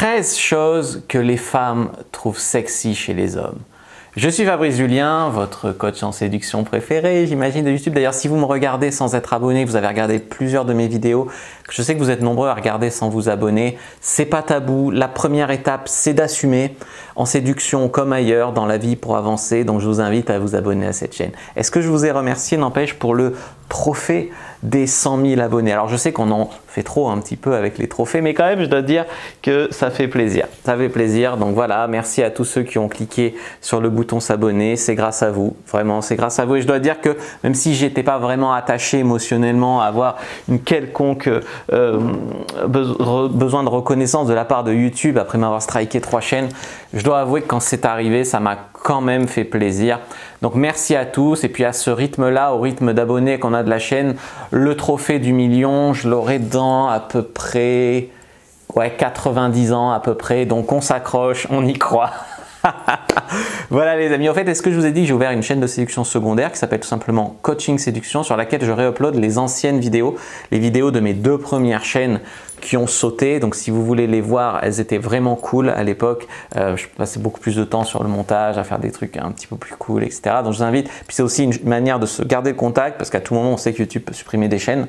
13 choses que les femmes trouvent sexy chez les hommes. Je suis Fabrice Julien, votre coach en séduction préféré, j'imagine, de YouTube. D'ailleurs, si vous me regardez sans être abonné, vous avez regardé plusieurs de mes vidéos, je sais que vous êtes nombreux à regarder sans vous abonner, c'est pas tabou. La première étape, c'est d'assumer en séduction comme ailleurs dans la vie pour avancer. Donc, je vous invite à vous abonner à cette chaîne. Est-ce que je vous ai remercié, n'empêche, pour le trophée des 100 000 abonnés? Alors, je sais qu'on en fait trop un petit peu avec les trophées, mais quand même, je dois dire que ça fait plaisir. Ça fait plaisir. Donc voilà, merci à tous ceux qui ont cliqué sur le bouton s'abonner. C'est grâce à vous. Vraiment, c'est grâce à vous. Et je dois dire que même si j'étais pas vraiment attaché émotionnellement à avoir une quelconque besoin de reconnaissance de la part de YouTube après m'avoir striké 3 chaînes, je dois avouer que quand c'est arrivé, ça m'a quand même fait plaisir. Donc merci à tous, et puis à ce rythme-là, au rythme d'abonnés qu'on a de la chaîne, le trophée du million, je l'aurai dans à peu près 90 ans à peu près, donc on s'accroche, on y croit. Voilà les amis, en fait, est-ce que je vous ai dit que j'ai ouvert une chaîne de séduction secondaire qui s'appelle tout simplement Coaching Séduction, sur laquelle je réupload les anciennes vidéos, les vidéos de mes 2 premières chaînes qui ont sauté. Donc si vous voulez les voir, elles étaient vraiment cool à l'époque. Je passais beaucoup plus de temps sur le montage, à faire des trucs un petit peu plus cool, etc. Donc je vous invite. Puis c'est aussi une manière de se garder le contact, parce qu'à tout moment on sait que YouTube peut supprimer des chaînes.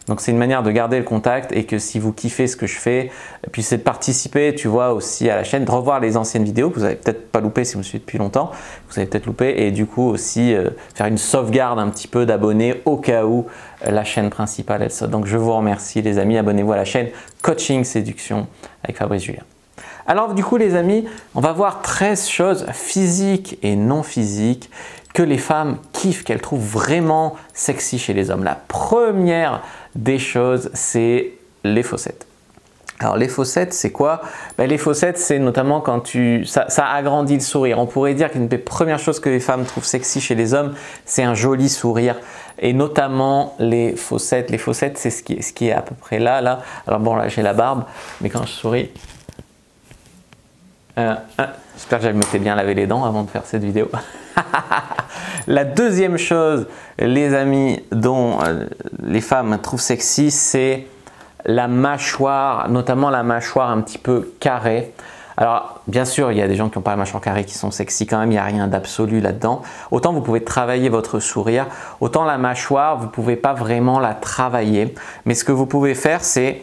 Donc c'est une manière de garder le contact, et que si vous kiffez ce que je fais, et puis c'est de participer, tu vois, aussi à la chaîne, de revoir les anciennes vidéos que vous avez peut-être pas loupé si vous me suivez depuis longtemps, vous avez peut-être loupé, et du coup aussi faire une sauvegarde un petit peu d'abonnés au cas où la chaîne principale elle saute. Donc je vous remercie les amis, abonnez-vous à la chaîne Coaching Séduction avec Fabrice Julien. Alors du coup les amis, on va voir 13 choses physiques et non physiques que les femmes kiffent, qu'elles trouvent vraiment sexy chez les hommes. La première des choses, c'est les fossettes. Alors les fossettes, c'est quoi? Les fossettes, c'est notamment quand ça agrandit le sourire. On pourrait dire qu'une des premières choses que les femmes trouvent sexy chez les hommes, c'est un joli sourire. Et notamment les fossettes. Les fossettes, c'est ce qui est à peu près là. Alors bon, là j'ai la barbe, mais quand je souris… j'espère que je m'étais bien lavé les dents avant de faire cette vidéo. La deuxième chose, les amis, dont les femmes trouvent sexy, c'est la mâchoire, notamment la mâchoire un petit peu carrée. Alors bien sûr, il y a des gens qui n'ont pas la mâchoire carrée qui sont sexy quand même, il n'y a rien d'absolu là-dedans. Autant vous pouvez travailler votre sourire, autant la mâchoire, vous ne pouvez pas vraiment la travailler. Mais ce que vous pouvez faire, c'est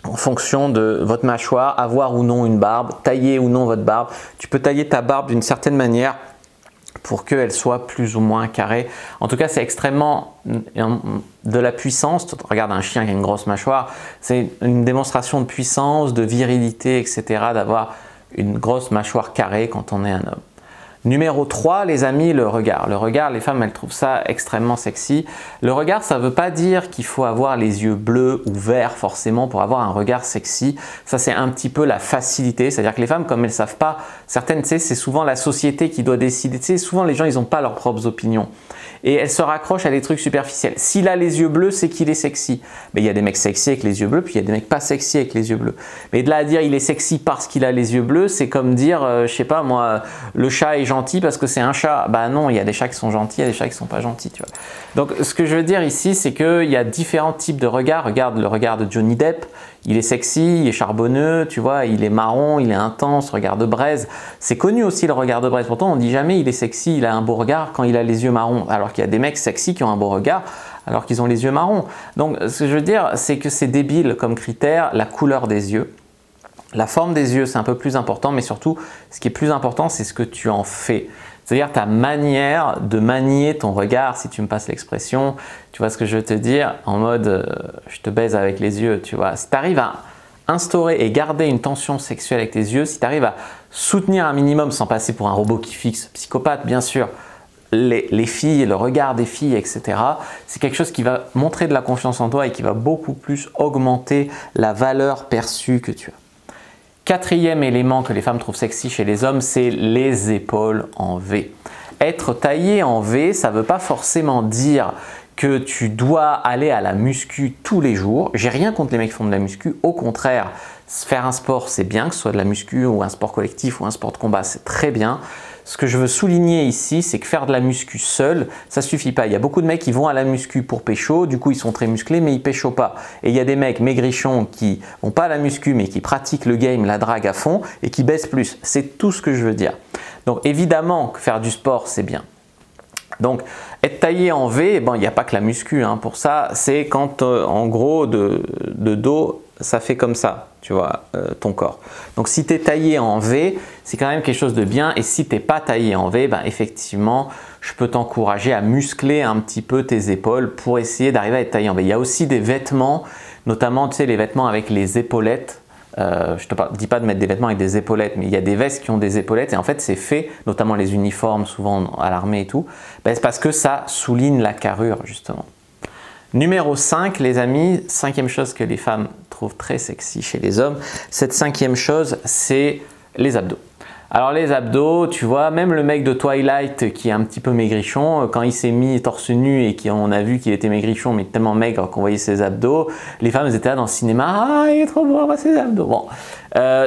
en fonction de votre mâchoire, avoir ou non une barbe, tailler ou non votre barbe. Tu peux tailler ta barbe d'une certaine manière pour qu'elle soit plus ou moins carrée. En tout cas, c'est extrêmement de la puissance. Regarde un chien qui a une grosse mâchoire, c'est une démonstration de puissance, de virilité, etc. d'avoir une grosse mâchoire carrée quand on est un homme. Numéro 3, les amis, le regard. Le regard, les femmes, elles trouvent ça extrêmement sexy. Le regard, ça ne veut pas dire qu'il faut avoir les yeux bleus ou verts forcément pour avoir un regard sexy. Ça, c'est un petit peu la facilité. C'est-à-dire que les femmes, comme elles ne savent pas, certaines, tu sais, c'est souvent la société qui doit décider. Tu sais, souvent, les gens, ils n'ont pas leurs propres opinions. Et elles se raccrochent à des trucs superficiels. S'il a les yeux bleus, c'est qu'il est sexy. Mais il y a des mecs sexy avec les yeux bleus, puis il y a des mecs pas sexy avec les yeux bleus. Mais de là à dire il est sexy parce qu'il a les yeux bleus, c'est comme dire, je sais pas moi, le chat est gentil parce que c'est un chat. Bah non, il y a des chats qui sont gentils, il y a des chats qui sont pas gentils, tu vois. Donc ce que je veux dire ici, c'est qu'il y a différents types de regards. Regarde le regard de Johnny Depp. Il est sexy, il est charbonneux, tu vois, il est marron, il est intense, regard de braise. C'est connu aussi le regard de braise. Pourtant, on dit jamais il est sexy, il a un beau regard quand il a les yeux marrons. Alors qu'il y a des mecs sexy qui ont un beau regard alors qu'ils ont les yeux marrons. Donc, ce que je veux dire, c'est que c'est débile comme critère, la couleur des yeux. La forme des yeux, c'est un peu plus important, mais surtout, ce qui est plus important, c'est ce que tu en fais. C'est-à-dire ta manière de manier ton regard, si tu me passes l'expression, tu vois ce que je veux te dire, en mode je te baise avec les yeux, tu vois. Si tu arrives à instaurer et garder une tension sexuelle avec tes yeux, si tu arrives à soutenir un minimum sans passer pour un robot qui fixe, psychopathe bien sûr, les filles, le regard des filles, etc. C'est quelque chose qui va montrer de la confiance en toi et qui va beaucoup plus augmenter la valeur perçue que tu as. Quatrième élément que les femmes trouvent sexy chez les hommes, c'est les épaules en V. Être taillé en V, ça ne veut pas forcément dire que tu dois aller à la muscu tous les jours. J'ai rien contre les mecs qui font de la muscu. Au contraire, faire un sport, c'est bien, que ce soit de la muscu ou un sport collectif ou un sport de combat, c'est très bien. ce que je veux souligner ici, c'est que faire de la muscu seul, ça suffit pas. Il y a beaucoup de mecs qui vont à la muscu pour pécho, du coup ils sont très musclés mais ils pécho pas. Et il y a des mecs maigrichons qui vont pas à la muscu mais qui pratiquent le game, la drague à fond et qui baissent plus. C'est tout ce que je veux dire. Donc évidemment que faire du sport c'est bien. Donc être taillé en V, bon, il n'y a pas que la muscu hein, pour ça, c'est quand en gros de dos ça fait comme ça, tu vois, ton corps. Donc si tu es taillé en V, c'est quand même quelque chose de bien, et si tu n'es pas taillé en V, ben, effectivement, je peux t'encourager à muscler un petit peu tes épaules pour essayer d'arriver à être taillé en V. Il y a aussi des vêtements, notamment tu sais, les vêtements avec les épaulettes. Je ne te dis pas de mettre des vêtements avec des épaulettes, mais il y a des vestes qui ont des épaulettes et en fait c'est fait, notamment les uniformes souvent à l'armée et tout, ben, c'est parce que ça souligne la carrure justement. Numéro 5, les amis, cinquième chose que les femmes trouvent très sexy chez les hommes, cette cinquième chose, c'est les abdos. Alors les abdos, tu vois, même le mec de Twilight qui est un petit peu maigrichon, quand il s'est mis torse nu et qu'on a vu qu'il était maigrichon mais tellement maigre qu'on voyait ses abdos, les femmes étaient là dans le cinéma, ah il est trop beau, on voit ses abdos. Bon,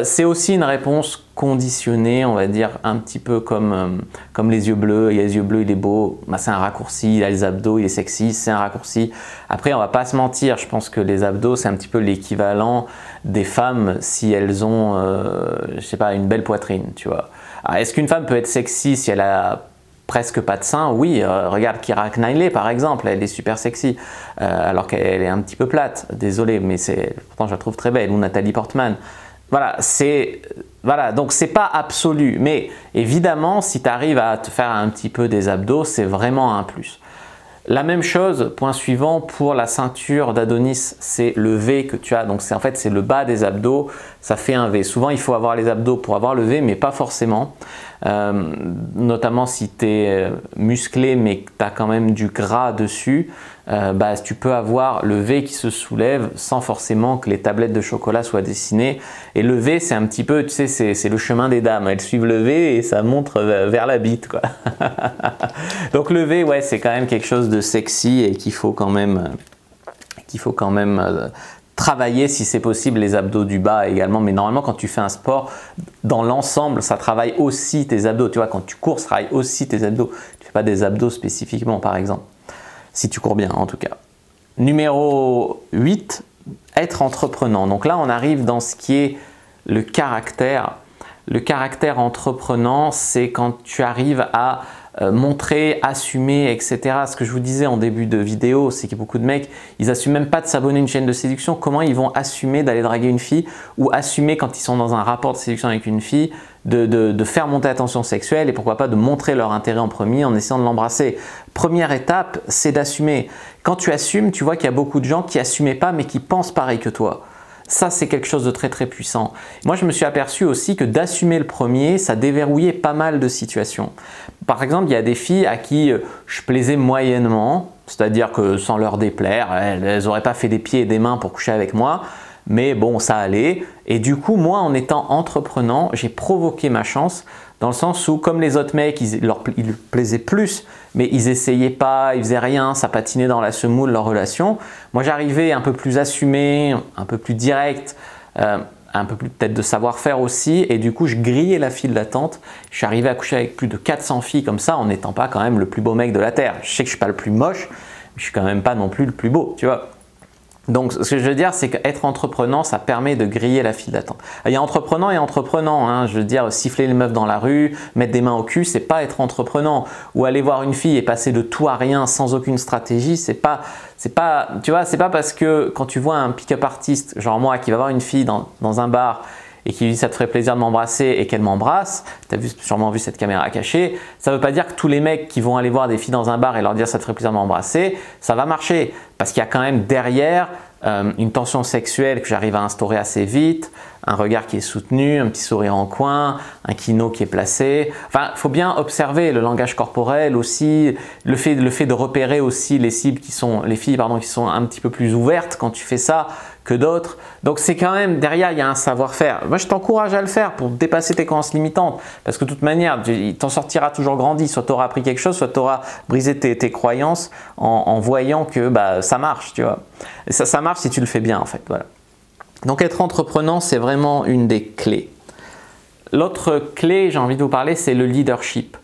c'est aussi une réponse conditionnée, on va dire un petit peu comme les yeux bleus. Il y a les yeux bleus, il est beau, bah, c'est un raccourci, il a les abdos, il est sexy, c'est un raccourci. Après on va pas se mentir, je pense que les abdos c'est un petit peu l'équivalent des femmes si elles ont, je sais pas, une belle poitrine, tu vois. Est-ce qu'une femme peut être sexy si elle a presque pas de seins? Oui, regarde Keira Knightley par exemple, elle est super sexy, alors qu'elle est un petit peu plate, désolé, mais pourtant je la trouve très belle, ou Nathalie Portman. Voilà, donc c'est pas absolu, mais évidemment si tu arrives à te faire un petit peu des abdos, c'est vraiment un plus. La même chose, point suivant, pour la ceinture d'Adonis, c'est le V que tu as. Donc en fait, c'est le bas des abdos, ça fait un V. Souvent, il faut avoir les abdos pour avoir le V, mais pas forcément. Notamment si tu es musclé, mais que tu as quand même du gras dessus, bah, tu peux avoir le V qui se soulève sans forcément que les tablettes de chocolat soient dessinées. Et le V, c'est un petit peu, tu sais, c'est le chemin des dames. Elles suivent le V et ça montre vers la bite, quoi. Donc le V, ouais, c'est quand même quelque chose de sexy et qu'il faut quand même travailler si c'est possible les abdos du bas également. Mais normalement, quand tu fais un sport, dans l'ensemble, ça travaille aussi tes abdos. Tu vois, quand tu cours, ça travaille aussi tes abdos. Tu ne fais pas des abdos spécifiquement, par exemple. Si tu cours bien, en tout cas. Numéro 8, être entreprenant. Donc là, on arrive dans ce qui est le caractère. Le caractère entreprenant, c'est quand tu arrives à montrer, assumer, etc. Ce que je vous disais en début de vidéo, c'est que beaucoup de mecs, ils n'assument même pas de s'abonner à une chaîne de séduction. Comment ils vont assumer d'aller draguer une fille ou assumer quand ils sont dans un rapport de séduction avec une fille de faire monter la tension sexuelle et pourquoi pas de montrer leur intérêt en premier en essayant de l'embrasser. Première étape, c'est d'assumer. Quand tu assumes, tu vois qu'il y a beaucoup de gens qui n'assumaient pas mais qui pensent pareil que toi. Ça, c'est quelque chose de très très puissant. Moi, je me suis aperçu aussi que d'assumer le premier, ça déverrouillait pas mal de situations. Par exemple, il y a des filles à qui je plaisais moyennement, c'est-à-dire que sans leur déplaire, elles n'auraient pas fait des pieds et des mains pour coucher avec moi, mais bon, ça allait. Et du coup, moi, en étant entreprenant, j'ai provoqué ma chance dans le sens où, comme les autres mecs, ils plaisaient plus, mais ils essayaient pas, ils faisaient rien, ça patinait dans la semoule, leur relation. Moi, j'arrivais un peu plus assumé, un peu plus direct, un peu plus peut-être de savoir-faire aussi, et du coup, je grillais la file d'attente. Je suis arrivé à coucher avec plus de 400 filles comme ça, en n'étant pas quand même le plus beau mec de la Terre. Je sais que je suis pas le plus moche, mais je suis quand même pas non plus le plus beau, tu vois. Donc, ce que je veux dire, c'est qu'être entreprenant, ça permet de griller la file d'attente. Il y a entreprenant et entreprenant, hein. Je veux dire, siffler les meufs dans la rue, mettre des mains au cul, c'est pas être entreprenant. Ou aller voir une fille et passer de tout à rien sans aucune stratégie, tu vois, c'est pas parce que quand tu vois un pick-up artiste, genre moi, qui va voir une fille dans un bar et qui lui dit ça te ferait plaisir de m'embrasser et qu'elle m'embrasse, tu as sûrement vu cette caméra cachée, ça ne veut pas dire que tous les mecs qui vont aller voir des filles dans un bar et leur dire ça te ferait plaisir de m'embrasser, ça va marcher. Parce qu'il y a quand même derrière une tension sexuelle que j'arrive à instaurer assez vite, un regard qui est soutenu, un petit sourire en coin, un kino qui est placé. Enfin, il faut bien observer le langage corporel aussi, le fait de repérer aussi les cibles qui sont, les filles pardon, qui sont un petit peu plus ouvertes quand tu fais ça que d'autres. Donc c'est quand même, derrière il y a un savoir-faire. Moi je t'encourage à le faire pour dépasser tes croyances limitantes, parce que de toute manière, il t'en sortira toujours grandi, soit tu auras appris quelque chose, soit tu auras brisé tes croyances en voyant que bah, ça marche, tu vois. Et ça marche si tu le fais bien en fait, voilà. Donc être entreprenant, c'est vraiment une des clés. L'autre clé, j'ai envie de vous parler, c'est le leadership.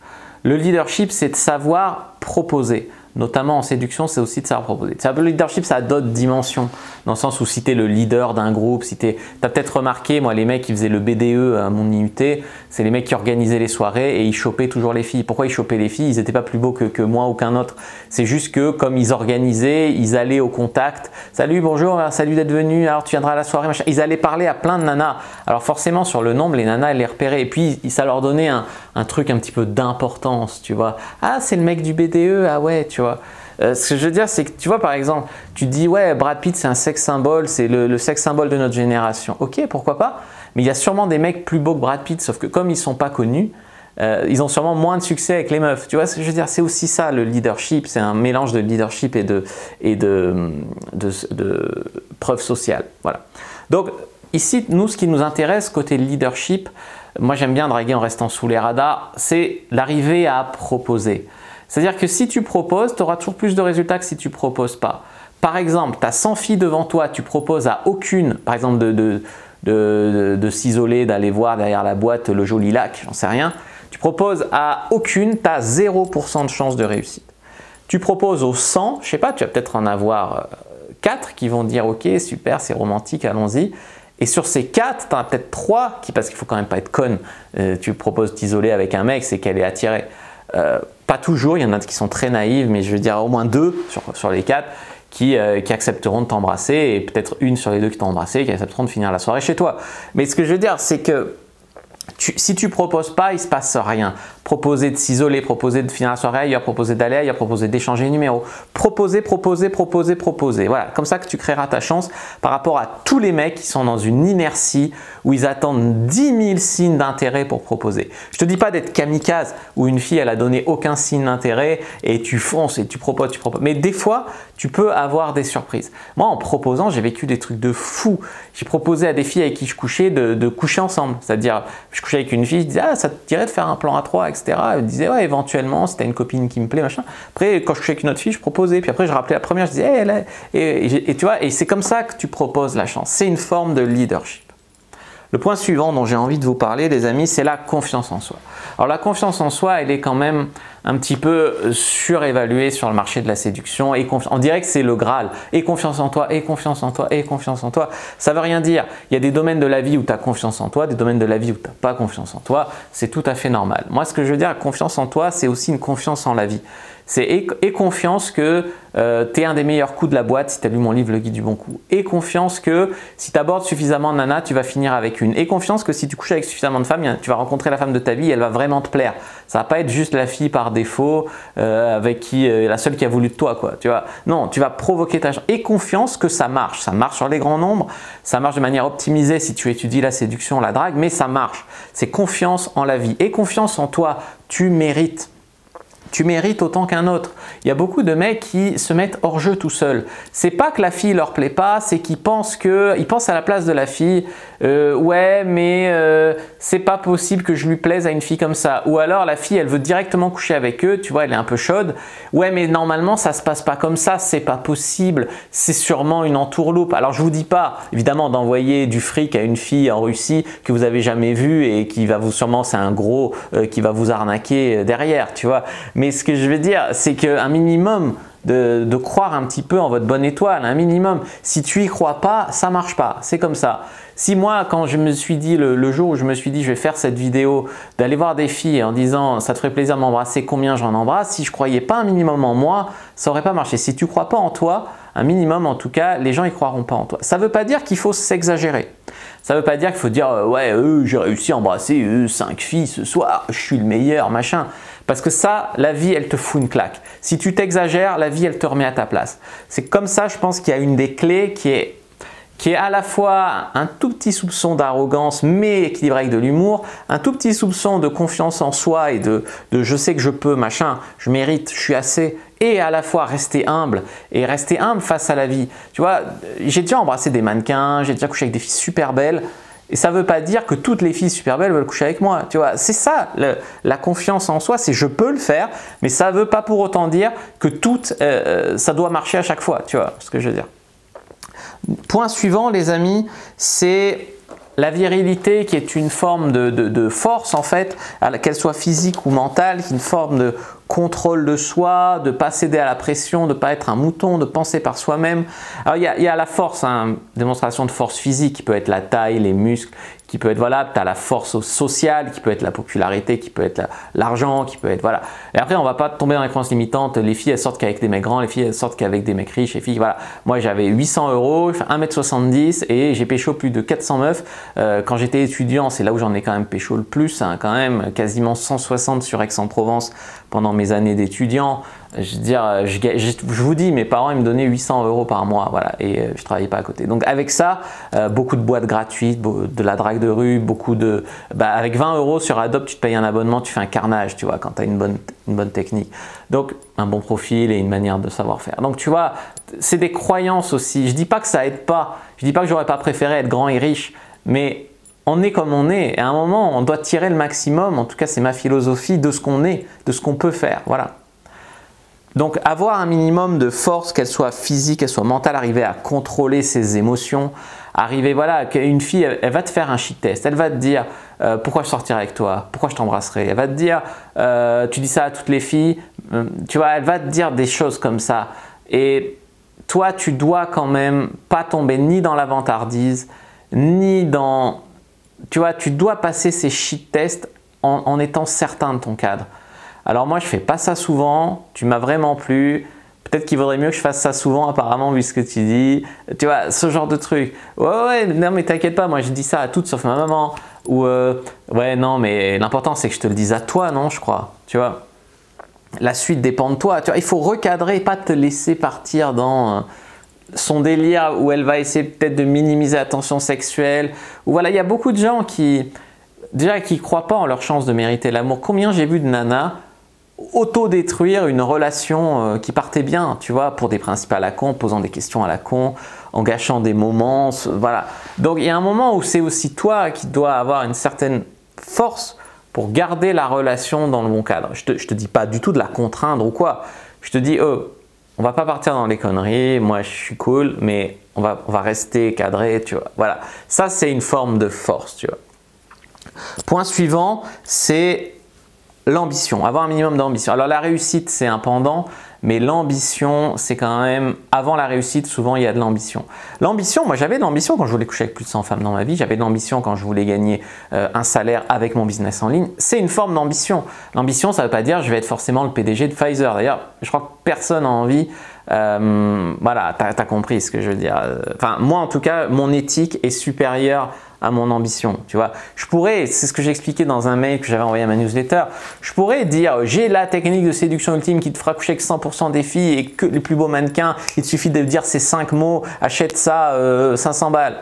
Le leadership, c'est de savoir proposer. Notamment en séduction, c'est aussi de savoir proposer. Le leadership, ça a d'autres dimensions. Dans le sens où si tu es le leader d'un groupe, si tu as peut-être remarqué, moi, les mecs qui faisaient le BDE à mon IUT, c'est les mecs qui organisaient les soirées et ils chopaient toujours les filles. Pourquoi ils chopaient les filles? Ils n'étaient pas plus beaux que moi ou qu'un autre. C'est juste que comme ils organisaient, ils allaient au contact. Salut, bonjour, salut d'être venu, alors tu viendras à la soirée, machin. Ils allaient parler à plein de nanas. Alors forcément, sur le nombre, les nanas, elles les repéraient. Et puis, ça leur donnait un truc un petit peu d'importance, tu vois. Ah, c'est le mec du BDE, ah ouais, tu vois. Ce que je veux dire, c'est que tu vois, par exemple, tu te dis, ouais, Brad Pitt, c'est un sex symbole, c'est le sex symbole de notre génération. Ok, pourquoi pas? Mais il y a sûrement des mecs plus beaux que Brad Pitt, sauf que comme ils ne sont pas connus, ils ont sûrement moins de succès avec les meufs. Tu vois ce que je veux dire? C'est aussi ça, le leadership. C'est un mélange de leadership et de preuve sociale. Voilà. Donc, ici, nous, ce qui nous intéresse côté leadership, moi, j'aime bien draguer en restant sous les radars, c'est l'arrivée à proposer. C'est-à-dire que si tu proposes, tu auras toujours plus de résultats que si tu ne proposes pas. Par exemple, tu as 100 filles devant toi, tu proposes à aucune, par exemple, de s'isoler, d'aller voir derrière la boîte le joli lac, j'en sais rien. Tu proposes à aucune, tu as 0% de chance de réussite. Tu proposes aux 100, je sais pas, tu vas peut-être en avoir 4 qui vont dire « Ok, super, c'est romantique, allons-y ». Et sur ces 4, tu en as peut-être 3 qui, parce qu'il ne faut quand même pas être conne, tu proposes t'isoler avec un mec, c'est qu'elle est attirée. Pas toujours, il y en a qui sont très naïves, mais je veux dire au moins 2 sur les 4 qui accepteront de t'embrasser et peut-être une sur les 2 qui t'ont embrassé qui accepteront de finir la soirée chez toi. Mais ce que je veux dire, c'est que si tu ne proposes pas, il ne se passe rien. Proposer de s'isoler, proposer de finir la soirée ailleurs, proposer d'aller ailleurs, proposer d'échanger les numéros. Proposer. Voilà, comme ça que tu créeras ta chance par rapport à tous les mecs qui sont dans une inertie où ils attendent 10 000 signes d'intérêt pour proposer. Je ne te dis pas d'être kamikaze où une fille elle a donné aucun signe d'intérêt et tu fonces et tu proposes. Mais des fois, tu peux avoir des surprises. Moi, en proposant, j'ai vécu des trucs de fou. J'ai proposé à des filles avec qui je couchais de coucher ensemble. C'est-à-dire, je couchais avec une fille, je disais « Ah, ça te dirait de faire un plan à 3 ?» etc. Elle me disait « Ouais, éventuellement, si tu as une copine qui me plaît, machin. » Après, quand je couchais avec une autre fille, je proposais. Puis après, je rappelais la première, je disais hey, « et tu vois, et c'est comme ça que tu proposes la chance. C'est une forme de leadership. Le point suivant dont j'ai envie de vous parler, les amis, c'est la confiance en soi. Alors la confiance en soi, elle est quand même un petit peu surévaluée sur le marché de la séduction. On dirait que c'est le Graal. Et confiance en toi, et confiance en toi, et confiance en toi. Ça veut rien dire. Il y a des domaines de la vie où tu as confiance en toi, des domaines de la vie où tu n'as pas confiance en toi. C'est tout à fait normal. Moi, ce que je veux dire, confiance en toi, c'est aussi une confiance en la vie. C'est et confiance que tu es un des meilleurs coups de la boîte si tu as lu mon livre Le Guide du Bon Coup. Et confiance que si tu abordes suffisamment de nanas, tu vas finir avec une. Et confiance que si tu couches avec suffisamment de femmes, tu vas rencontrer la femme de ta vie et elle va vraiment te plaire. Ça va pas être juste la fille par défaut avec qui la seule qui a voulu de toi, quoi. Tu vois. Non, tu vas provoquer ta chance. Et confiance que ça marche. Ça marche sur les grands nombres. Ça marche de manière optimisée si tu étudies la séduction, la drague, mais ça marche. C'est confiance en la vie. Et confiance en toi. Tu mérites. Tu mérites autant qu'un autre. Il y a beaucoup de mecs qui se mettent hors jeu tout seuls. C'est pas que la fille leur plaît pas, c'est qu'ils pensent à la place de la fille. Ouais, mais c'est pas possible que je lui plaise à une fille comme ça. Ou alors la fille, elle veut directement coucher avec eux. Tu vois, elle est un peu chaude. Ouais, mais normalement ça se passe pas comme ça. C'est pas possible. C'est sûrement une entourloupe. Alors je vous dis pas, évidemment, d'envoyer du fric à une fille en Russie que vous avez jamais vue et qui va vous sûrement, c'est un gros qui va vous arnaquer derrière. Tu vois. Mais ce que je veux dire, c'est qu'un minimum de croire un petit peu en votre bonne étoile, un minimum. Si tu y crois pas, ça marche pas. C'est comme ça. Si moi, quand je me suis dit, le jour où je me suis dit je vais faire cette vidéo, d'aller voir des filles en disant ça te ferait plaisir de m'embrasser, combien j'en embrasse, si je croyais pas un minimum en moi, ça aurait pas marché. Si tu crois pas en toi, un minimum en tout cas, les gens y croiront pas en toi. Ça veut pas dire qu'il faut s'exagérer. Ça veut pas dire qu'il faut dire ouais, j'ai réussi à embrasser 5 filles ce soir, je suis le meilleur, machin. Parce que ça, la vie, elle te fout une claque. Si tu t'exagères, la vie, elle te remet à ta place. C'est comme ça, je pense qu'il y a une des clés qui est à la fois un tout petit soupçon d'arrogance, mais équilibré avec de l'humour, un tout petit soupçon de confiance en soi et de je sais que je peux, machin, je mérite, je suis assez, et à la fois rester humble face à la vie. Tu vois, j'ai déjà embrassé des mannequins, j'ai déjà couché avec des filles super belles, et ça ne veut pas dire que toutes les filles super belles veulent coucher avec moi. Tu vois, c'est ça, la confiance en soi, c'est je peux le faire, mais ça ne veut pas pour autant dire que ça doit marcher à chaque fois. Tu vois ce que je veux dire. Point suivant, les amis, c'est la virilité qui est une forme de force en fait, qu'elle soit physique ou mentale, qui est une forme de contrôle de soi, de ne pas céder à la pression, de ne pas être un mouton, de penser par soi-même. Alors il y a la force, hein, démonstration de force physique qui peut être la taille, les muscles, qui peut être, voilà, tu as la force sociale, qui peut être la popularité, qui peut être l'argent, qui peut être, voilà. Et après, on va pas tomber dans les croyances limitantes, les filles, elles sortent qu'avec des mecs grands, les filles, elles sortent qu'avec des mecs riches, les filles, voilà. Moi, j'avais 800 €, je fais 1,70 m et j'ai pécho plus de 400 meufs. Quand j'étais étudiant, c'est là où j'en ai quand même pécho le plus, hein, quand même, quasiment 160 sur Aix-en-Provence pendant mes années d'étudiant. Je veux dire, je vous dis, mes parents ils me donnaient 800 € par mois, voilà, et je travaillais pas à côté. Donc avec ça, beaucoup de boîtes gratuites, de la drague de rue, beaucoup de, avec 20 € sur Adobe, tu te payes un abonnement, tu fais un carnage, tu vois, quand tu as une bonne technique. Donc un bon profil et une manière de savoir faire. Donc tu vois, c'est des croyances aussi. Je dis pas que ça aide pas. Je dis pas que j'aurais pas préféré être grand et riche, mais on est comme on est. Et à un moment, on doit tirer le maximum. En tout cas, c'est ma philosophie de ce qu'on est, de ce qu'on peut faire. Voilà. Donc avoir un minimum de force, qu'elle soit physique, qu'elle soit mentale, arriver à contrôler ses émotions, arriver, voilà, qu'une fille, elle va te faire un shit test, elle va te dire pourquoi je sortirai avec toi, pourquoi je t'embrasserai, elle va te dire, tu dis ça à toutes les filles, tu vois, elle va te dire des choses comme ça. Et toi, tu dois quand même pas tomber ni dans la vantardise, ni dans, tu vois, tu dois passer ces shit tests en étant certain de ton cadre. Alors moi, je fais pas ça souvent, tu m'as vraiment plu, peut-être qu'il vaudrait mieux que je fasse ça souvent apparemment vu ce que tu dis, tu vois, ce genre de truc. Ouais, non mais t'inquiète pas, moi je dis ça à toutes sauf ma maman. Ou ouais, non mais l'important c'est que je te le dise à toi, non, je crois, tu vois. La suite dépend de toi, tu vois, il faut recadrer, pas te laisser partir dans son délire où elle va essayer peut-être de minimiser la tension sexuelle. Ou voilà, il y a beaucoup de gens qui croient pas en leur chance de mériter l'amour. Combien j'ai vu de nanas autodétruire une relation qui partait bien, tu vois, pour des principes à la con, en posant des questions à la con, en gâchant des moments, voilà. Donc il y a un moment où c'est aussi toi qui dois avoir une certaine force pour garder la relation dans le bon cadre. Je te dis pas du tout de la contraindre ou quoi, je te dis, on va pas partir dans les conneries, moi je suis cool, mais on va rester cadré, tu vois, voilà. Ça c'est une forme de force, tu vois. Point suivant, c'est l'ambition, avoir un minimum d'ambition. Alors la réussite, c'est un pendant, mais l'ambition, c'est quand même, avant la réussite, souvent il y a de l'ambition. L'ambition, moi j'avais de l'ambition quand je voulais coucher avec plus de 100 femmes dans ma vie, j'avais de l'ambition quand je voulais gagner un salaire avec mon business en ligne. C'est une forme d'ambition. L'ambition, ça ne veut pas dire je vais être forcément le PDG de Pfizer. D'ailleurs, je crois que personne n'a envie. Voilà, tu as compris ce que je veux dire. Enfin, moi en tout cas, mon éthique est supérieure à mon ambition, tu vois. Je pourrais, c'est ce que j'ai expliqué dans un mail que j'avais envoyé à ma newsletter, je pourrais dire j'ai la technique de séduction ultime qui te fera coucher avec 100% des filles et que les plus beaux mannequins, il te suffit de dire ces 5 mots, achète ça 500 balles.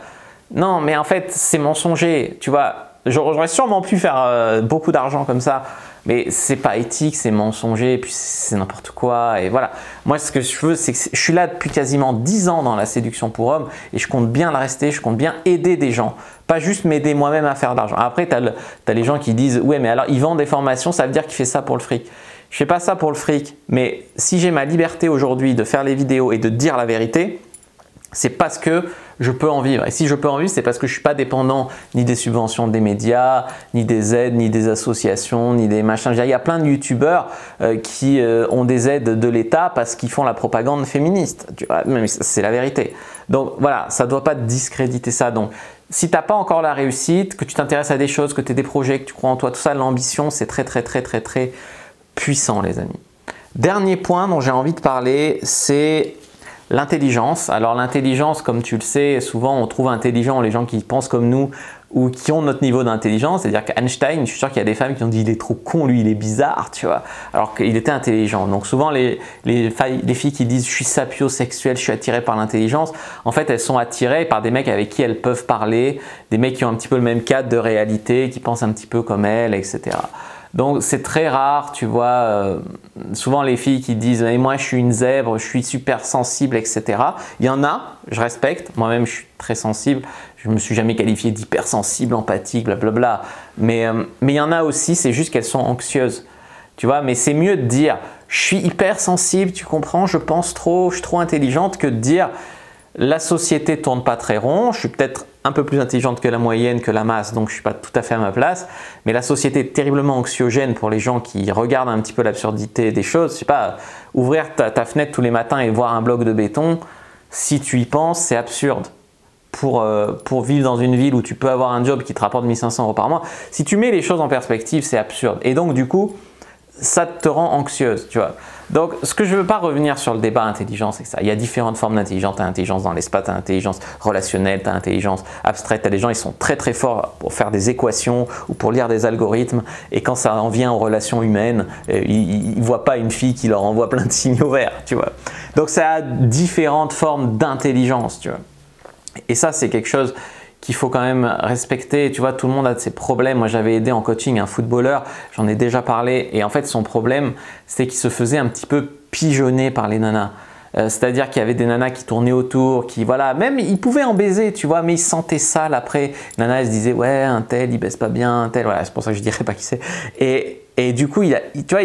Non, mais en fait, c'est mensonger, tu vois. J'aurais sûrement pu faire beaucoup d'argent comme ça, mais c'est pas éthique, c'est mensonger, et puis c'est n'importe quoi, et voilà. Moi, ce que je veux, c'est que je suis là depuis quasiment 10 ans dans la séduction pour hommes, et je compte bien le rester, je compte bien aider des gens, pas juste m'aider moi-même à faire de l'argent. Après, tu as les gens qui disent, ouais, mais alors, il vend des formations, ça veut dire qu'il fait ça pour le fric. Je fais pas ça pour le fric, mais si j'ai ma liberté aujourd'hui de faire les vidéos et de dire la vérité, c'est parce que je peux en vivre. Et si je peux en vivre, c'est parce que je ne suis pas dépendant ni des subventions des médias, ni des aides, ni des associations, ni des machins. Il y a plein de youtubeurs qui ont des aides de l'État parce qu'ils font la propagande féministe. C'est la vérité. Donc voilà, ça ne doit pas discréditer ça. Donc si tu n'as pas encore la réussite, que tu t'intéresses à des choses, que tu as des projets, que tu crois en toi, tout ça, l'ambition, c'est très puissant, les amis. Dernier point dont j'ai envie de parler, c'est l'intelligence. Alors l'intelligence, comme tu le sais, souvent on trouve intelligent les gens qui pensent comme nous ou qui ont notre niveau d'intelligence. C'est-à-dire qu'Einstein, je suis sûr qu'il y a des femmes qui ont dit il est trop con, lui il est bizarre, tu vois, alors qu'il était intelligent. Donc souvent les filles qui disent je suis sapiosexuelle, je suis attirée par l'intelligence, en fait elles sont attirées par des mecs avec qui elles peuvent parler, des mecs qui ont un petit peu le même cadre de réalité, qui pensent un petit peu comme elles, etc. Donc c'est très rare, tu vois, souvent les filles qui disent « moi je suis une zèbre, je suis super sensible, etc. » Il y en a, je respecte, moi-même je suis très sensible, je ne me suis jamais qualifié d'hypersensible, empathique, blablabla. Mais il y en a aussi, c'est juste qu'elles sont anxieuses, tu vois. Mais c'est mieux de dire « je suis hypersensible, tu comprends, je pense trop, je suis trop intelligente » que de dire « la société tourne pas très rond, je suis peut-être un peu plus intelligente que la moyenne, que la masse, donc je ne suis pas tout à fait à ma place. Mais la société est terriblement anxiogène pour les gens qui regardent un petit peu l'absurdité des choses. Je sais pas, ouvrir ta fenêtre tous les matins et voir un bloc de béton, si tu y penses, c'est absurde. Pour vivre dans une ville où tu peux avoir un job qui te rapporte 1 500 € par mois, si tu mets les choses en perspective, c'est absurde. Et donc du coup, ça te rend anxieuse, tu vois. Donc, ce que je ne veux pas revenir sur le débat intelligence, c'est ça. Il y a différentes formes d'intelligence. Tu as l'intelligence dans l'espace, tu as l'intelligence relationnelle, tu as l'intelligence abstraite. Tu as des gens, ils sont très très forts pour faire des équations ou pour lire des algorithmes. Et quand ça en vient aux relations humaines, ils ne voient pas une fille qui leur envoie plein de signaux verts, tu vois. Donc, ça a différentes formes d'intelligence, tu vois. Et ça, c'est quelque chose qu'il faut quand même respecter. Tu vois, tout le monde a de ses problèmes. Moi, j'avais aidé en coaching un footballeur, j'en ai déjà parlé. Et en fait, son problème, c'était qu'il se faisait un petit peu pigeonner par les nanas. C'est-à-dire qu'il y avait des nanas qui tournaient autour, qui, voilà, même il pouvait en baiser, tu vois, mais il se sentait sale après. Nana, elle se disait, ouais, un tel, il baisse pas bien, un tel, voilà, c'est pour ça que je dirais pas qui c'est. Et du coup, tu vois,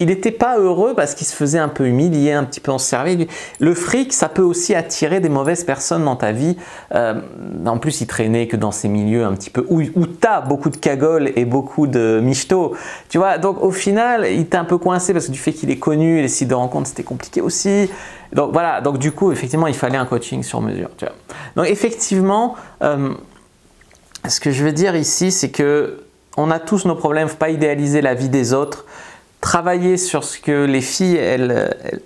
il n'était pas heureux parce qu'il se faisait un peu humilier, un petit peu en servir. Le fric, ça peut aussi attirer des mauvaises personnes dans ta vie. En plus, il traînait que dans ces milieux un petit peu où tu as beaucoup de cagoles et beaucoup de michtos. Tu vois, donc au final, il était un peu coincé parce que du fait qu'il est connu, les sites de rencontres, c'était compliqué aussi. Donc voilà, donc du coup, effectivement, il fallait un coaching sur mesure. Tu vois. Donc effectivement, ce que je veux dire ici, c'est que on a tous nos problèmes. Il ne faut pas idéaliser la vie des autres. Travailler sur ce que les filles,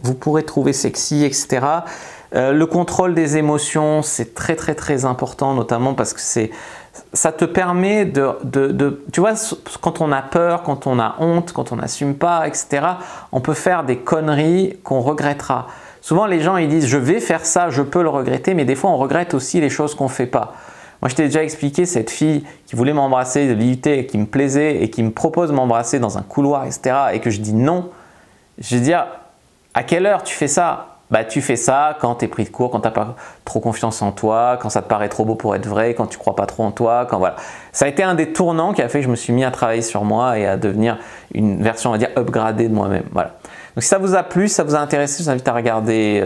vous pourrez trouver sexy, etc. Le contrôle des émotions, c'est très très très important, notamment parce que ça te permet tu vois, quand on a peur, quand on a honte, quand on n'assume pas, etc., on peut faire des conneries qu'on regrettera. Souvent, les gens ils disent « je vais faire ça, je peux le regretter », mais des fois, on regrette aussi les choses qu'on ne fait pas. Moi, je t'ai déjà expliqué cette fille qui voulait m'embrasser de l'IUT, qui me plaisait et qui me propose de m'embrasser dans un couloir, etc. et que je dis non. Je vais dire, à quelle heure tu fais ça? Bah, tu fais ça quand tu es pris de court, quand tu n'as pas trop confiance en toi, quand ça te paraît trop beau pour être vrai, quand tu ne crois pas trop en toi. Voilà. Ça a été un des tournants qui a fait que je me suis mis à travailler sur moi et à devenir une version, on va dire, upgradée de moi-même. Voilà. Donc si ça vous a plu, si ça vous a intéressé, je vous invite à regarder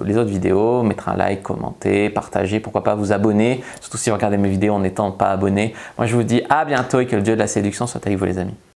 les autres vidéos, mettre un like, commenter, partager, pourquoi pas vous abonner, surtout si vous regardez mes vidéos en n'étant pas abonné. Moi je vous dis à bientôt et que le dieu de la séduction soit avec vous les amis.